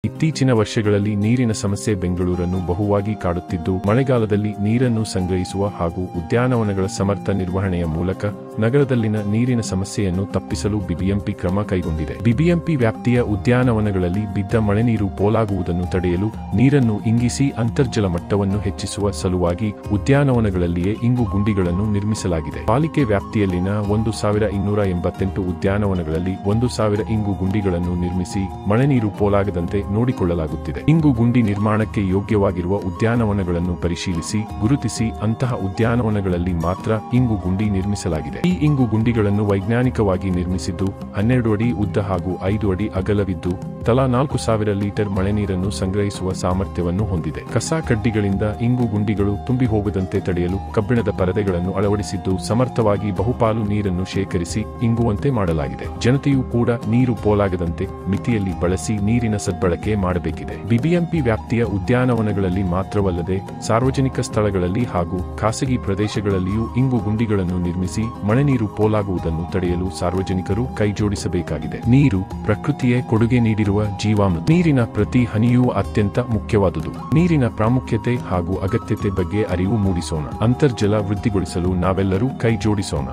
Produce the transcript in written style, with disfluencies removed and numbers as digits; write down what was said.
ಇತ್ತೀಚಿನ ವರ್ಷಗಳಲ್ಲಿ ನೀರಿನ ಸಮಸ್ಯೆ ಬೆಂಗಳೂರನ್ನು ಬಹುವಾಗಿ ಕಾಡುತ್ತಿದ್ದು, ಮಳೆಗಾಲದಲ್ಲಿ ನೀರನ್ನು ಸಂಗ್ರಹಿಸುವ ಹಾಗೂ ಉದ್ಯಾನವನಗಳ ಸಮರ್ಥ ನಿರ್ವಹಣೆಯ ಮೂಲಕ ನಗರದಲ್ಲಿನ ನೀರಿನ ಸಮಸ್ಯೆಯನ್ನು ತಪ್ಪಿಸಲು ಬಿಬಿಎಂಪಿ ಕ್ರಮ ಕೈಗೊಂಡಿದೆ. ಬಿಬಿಎಂಪಿ ವ್ಯಾಪ್ತಿಯ ಉದ್ಯಾನವನಗಳಲ್ಲಿ ಬಿದ್ದ ಮಳೆನೀರು ಪೋಲಾಗುವುದನ್ನು ತಡೆಯಲು ನೀರನ್ನು ಇಂಗಿಸಿ ಅಂತರ್ಜಲ ಮಟ್ಟವನ್ನು ಹೆಚ್ಚಿಸುವ ಸಲುವಾಗಿ ಉದ್ಯಾನವನಗಳಲ್ಲಿಯೇ ಇಂಗು ಗುಂಡಿಗಳನ್ನು ನಿರ್ಮಿಸಲಾಗಿದೆ. ಪಾಲಿಕೆ ವ್ಯಾಪ್ತಿಯಲ್ಲಿನ 1288 ಉದ್ಯಾನವನಗಳಲ್ಲಿ 1000 ಇಂಗು ಗುಂಡಿಗಳನ್ನು ನಿರ್ಮಿಸಿ ಮಳೆನೀರು ಪೋಲಾಗದಂತೆ ನೋಡಿಕೊಳ್ಳಲಾಗುತ್ತಿದೆ. ಇಂಗು ಗುಂಡಿ ನಿರ್ಮಾಣಕ್ಕೆ ಯೋಗ್ಯವಾಗಿರುವ ಉದ್ಯಾನವನಗಳನ್ನು ಪರಿಶೀಲಿಸಿ ಗುರುತಿಸಿ ಅಂತಹ ಉದ್ಯಾನವನಗಳಲ್ಲಿ ಮಾತ್ರ ಇಂಗು ಗುಂಡಿ ನಿರ್ಮಿಸಲಾಗಿದೆ. ಈ ಇಂಗು ಗುಂಡಿಗಳನ್ನು ವೈಜ್ಞಾನಿಕವಾಗಿ ನಿರ್ಮಿಸಿದ್ದು 12 ಅಡಿ ಉದ್ದ ಹಾಗೂ 5 ಅಡಿ ಅಗಲವಿದ್ದು ತಲಾ 4000 ಲೀಟರ್ ಮಳೆನೀರನ್ನು ಸಂಗ್ರಹಿಸುವ ಸಾಮರ್ಥ್ಯವನ್ನು ಹೊಂದಿದೆ. ಕಸ ಕಡ್ಡಿಗಳಿಂದ ಇಂಗು ಗುಂಡಿಗಳು ತುಂಬಿ ಹೋಗದಂತೆ ತಡೆಯಲು ಕಬ್ಬಿಣದ ಪರದೆಗಳನ್ನು ಅಳವಡಿಸಿದ್ದು ಸಮರ್ಥವಾಗಿ ಬಹುಪಾಲು ನೀರನ್ನು ಶೇಖರಿಸಿ ಇಂಗುವಂತೆ ಮಾಡಲಾಗಿದೆ. ಜನತೆಯೂ ಕೂಡ ನೀರು ಪೋಲಾಗದಂತೆ ಮಿತಿಯಲ್ಲಿ ಬಳಸಿ ನೀರಿನ ಸದ್ಬಳಕೆ ಮಾಡಬೇಕಿದೆ. ಬಿಬಿಎಂಪಿ ವ್ಯಾಪ್ತಿಯ ಉದ್ಯಾನವನಗಳಲ್ಲಿ ಮಾತ್ರವಲ್ಲದೆ ಸಾರ್ವಜನಿಕ ಸ್ಥಳಗಳಲ್ಲಿ ಹಾಗೂ ಖಾಸಗಿ ಪ್ರದೇಶಗಳಲ್ಲಿಯೂ ಇಂಗು ಗುಂಡಿಗಳನ್ನು ನಿರ್ಮಿಸಿ ಮಳೆನೀರು ಪೋಲಾಗುವುದನ್ನು ತಡೆಯಲು ಸಾರ್ವಜನಿಕರು ಕೈಜೋಡಿಸಬೇಕಾಗಿದೆ. ನೀರು ಪ್ರಕೃತಿಯೇ ಕೊಡುಗೆ ನೀಡಿರುವ ಜೀವಾಮೃತ. ನೀರಿನ ಪ್ರತಿ ಹನಿಯೂ ಅತ್ಯಂತ ಮುಖ್ಯವಾದುದು. ನೀರಿನ ಪ್ರಾಮುಖ್ಯತೆ ಹಾಗೂ ಅಗತ್ಯತೆ ಬಗ್ಗೆ ಅರಿವು ಮೂಡಿಸೋಣ. ಅಂತರ್ಜಲ ವೃದ್ಧಿಗೊಳಿಸಲು ನಾವೆಲ್ಲರೂ ಕೈಜೋಡಿಸೋಣ.